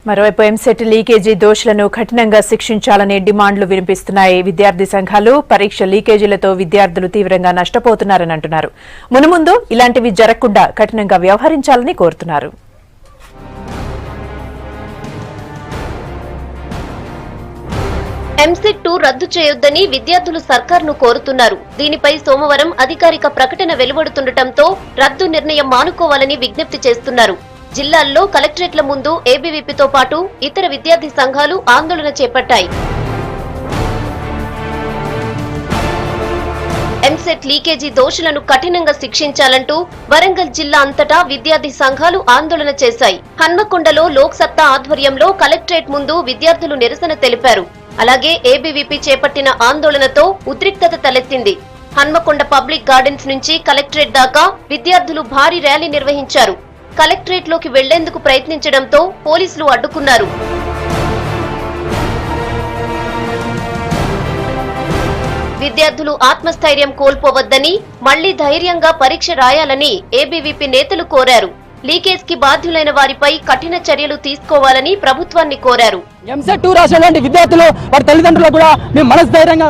మరోవైపు ఎంసెట్ లీకేజీ దోషులను కఠినంగా శిక్షించాలని డిమాండ్లు వినిపిస్తున్నాయి. విద్యార్థి సంఘాలు పరీక్ష లీకేజీలతో విద్యార్థులు తీవ్రంగా నష్టపోతున్నారని అంటున్నారు. మునుముందు ఇలాంటివి జరగకుండా కఠినంగా వ్యవహరించాలని కోరుతున్నారు. ఎంసెట్ 2 రద్దు చేయొద్దని విద్యార్థులు సర్కార్ను కోరుతున్నారు. దీనిపై సోమవారం అధికారిక ప్రకటన వెలువడుతుండటంతో రద్దు నిర్ణయం మానుకోవాలని విజ్ఞప్తి చేస్తున్నారు. జిల్లాల్లో కలెక్టరేట్ల ముందు ఏబీవీపీతో పాటు ఇతర విద్యార్థి సంఘాలు ఆందోళన చేపట్టాయి. ఎంసెట్ లీకేజీ దోషులను కఠినంగా శిక్షించాలంటూ వరంగల్ జిల్లా అంతటా విద్యార్థి సంఘాలు ఆందోళన చేశాయి. హన్మకొండలో లోక్ సత్తా ఆధ్వర్యంలో కలెక్టరేట్ ముందు విద్యార్థులు నిరసన తెలిపారు. అలాగే ఏబీవీపీ చేపట్టిన ఆందోళనతో ఉద్రిక్తత తలెత్తింది. హన్మకొండ పబ్లిక్ గార్డెన్స్ నుంచి కలెక్టరేట్ దాకా విద్యార్థులు భారీ ర్యాలీ నిర్వహించారు. కలెక్టరేట్ లోకి వెళ్లేందుకు ప్రయత్నించడంతో పోలీసులు అడ్డుకున్నారు. విద్యార్థులు ఆత్మస్థైర్యం కోల్పోవద్దని, మళ్లీ ధైర్యంగా పరీక్ష రాయాలని ఏబీవీపీ నేతలు కోరారు. లీకేజ్ కి బాధ్యులైన వారిపై కఠిన చర్యలు తీసుకోవాలని ప్రభుత్వాన్ని కోరారు. ఎంసెట్ 2 రాసేటువంటి విద్యార్థులు వారి తల్లిదండ్రులకు కూడా మేము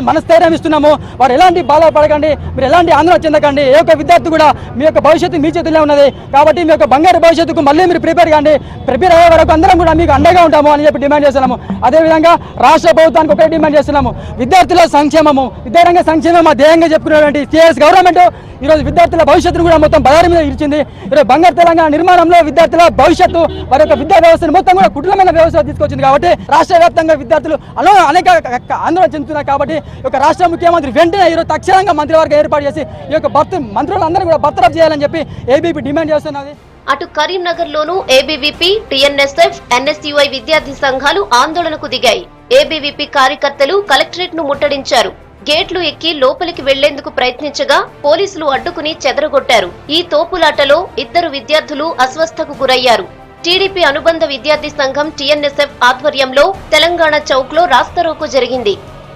మనస్థైర్యం ఇస్తున్నాము. వారు ఎలాంటి బాధపడకండి, మీరు ఎలాంటి ఆందోళన చెందకండి. ఏ ఒక్క విద్యార్థి కూడా మీ యొక్క భవిష్యత్తు మీ చేతుల్లో ఉన్నది కాబట్టి మీ యొక్క బంగారు భవిష్యత్తుకు మళ్ళీ మీరు ప్రిపేర్ అయ్యే వరకు అందరం కూడా మీకు అండగా ఉంటాము అని చెప్పి డిమాండ్ చేస్తున్నాము. అదేవిధంగా రాష్ట్ర ప్రభుత్వానికి ఒకటే డిమాండ్ చేస్తున్నాము. విద్యార్థుల సంక్షేమము, విద్యారంగ సంక్షేమం మా ధ్యేయంగా చెప్పుకునేటువంటి టీఆర్ఎస్ గవర్నమెంట్ ఈరోజు విద్యార్థుల భవిష్యత్తును కూడా మొత్తం బదారి మీద ఇచ్చింది. ఈరోజు బంగారు తెలంగాణ నిర్మాణంలో విద్యార్థుల భవిష్యత్తు వారి యొక్క విద్యా వ్యవస్థను మొత్తం కూడా కుటుంబమైన వ్యవస్థ తీసుకొచ్చింది. కాబట్టి రాష్ట్ర వ్యాప్తంగా విద్యార్థులు అనేక ఆందోళన చెందుతున్నారు. కాబట్టి ఈ యొక్క రాష్ట్ర ముఖ్యమంత్రి వెంటనే ఈరోజు తక్షణంగా మంత్రివర్గం ఏర్పాటు చేసి ఈ యొక్క మంత్రులందరూ కూడా బర్తరఫ్ చేయాలని చెప్పి ఏబీవీపీ డిమాండ్ చేస్తున్నది. అటు కరీంనగర్ లోను ఏబీవీపీ, టీఎన్ఎస్ఎఫ్, ఎన్ఎస్యూఐ విద్యార్థి సంఘాలు ఆందోళనకు దిగాయి. ఏబీవీపీ కార్యకర్తలు కలెక్టరేట్ ను ముట్టడించారు. గేట్లు ఎక్కి లోపలికి వెళ్లేందుకు ప్రయత్నించగా పోలీసులు అడ్డుకుని చెదరగొట్టారు. ఈ తోపులాటలో 2 విద్యార్థులు అస్వస్థకు గురయ్యారు. టీడీపీ అనుబంధ విద్యార్థి సంఘం టీఎన్ఎస్ఎఫ్ ఆధ్వర్యంలో తెలంగాణ చౌక్ లో రాస్తారోకో జరిగింది.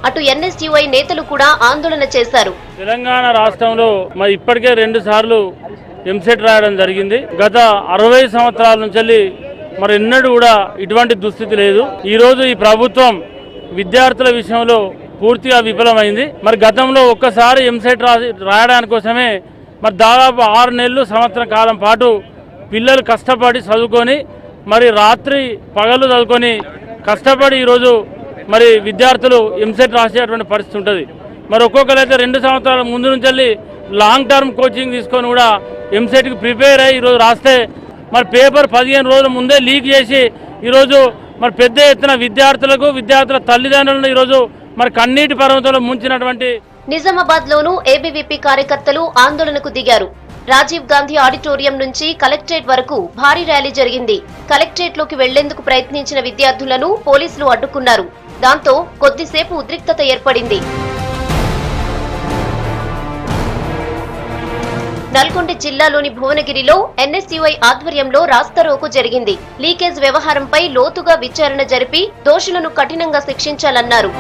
అటు ఎన్ఎస్యూఐ నేతలు కూడా ఆందోళన చేశారు. తెలంగాణ రాష్ట్రంలో ఇప్పటికే 2 సార్లు ఎంసెట్ రాయడం జరిగింది. గత 60 సంవత్సరాల నుంచి ఎన్నడూ కూడా ఇటువంటి దుస్థితి లేదు. ఈ రోజు ఈ ప్రభుత్వం విద్యార్థుల విషయంలో పూర్తిగా విఫలమైంది. గతంలో ఒక్కసారి ఎంసెట్ రాయడానికి కోసమే దాదాపు 6 నెలలు సంవత్సరం కాలం పాటు పిల్లలు కష్టపడి చదువుకొని రాత్రి పగలు చదువుకొని కష్టపడి ఈరోజు విద్యార్థులు ఎంసెట్ రాసేటువంటి పరిస్థితి ఉంటుంది. ఒక్కొక్కరైతే 2 సంవత్సరాల ముందు నుంచి లాంగ్ టర్మ్ కోచింగ్ తీసుకొని కూడా ఎంసెట్కి ప్రిపేర్ అయ్యి ఈరోజు రాస్తే పేపర్ 15 రోజుల ముందే లీక్ చేసి ఈరోజు పెద్ద ఎత్తున విద్యార్థుల తల్లిదండ్రులను ఈరోజు కన్నీటి పర్వతంలో ముంచినటువంటి నిజామాబాద్ లోను ఏబీవీపీ కార్యకర్తలు ఆందోళనకు దిగారు. రాజీవ్ గాంధీ ఆడిటోరియం నుంచి కలెక్టరేట్ వరకు భారీ ర్యాలీ జరిగింది. కలెక్టరేట్ లోకి వెళ్లేందుకు ప్రయత్నించిన విద్యార్థులను పోలీసులు అడ్డుకున్నారు. దాంతో కొద్దిసేపు ఉద్రిక్తత ఏర్పడింది. నల్గొండ జిల్లాలోని భువనగిరిలో ఎన్ఎస్యూఐ ఆధ్వర్యంలో రాస్తారోకో జరిగింది. లీకేజ్ వ్యవహారంపై లోతుగా విచారణ జరిపి దోషులను కఠినంగా శిక్షించాలన్నారు.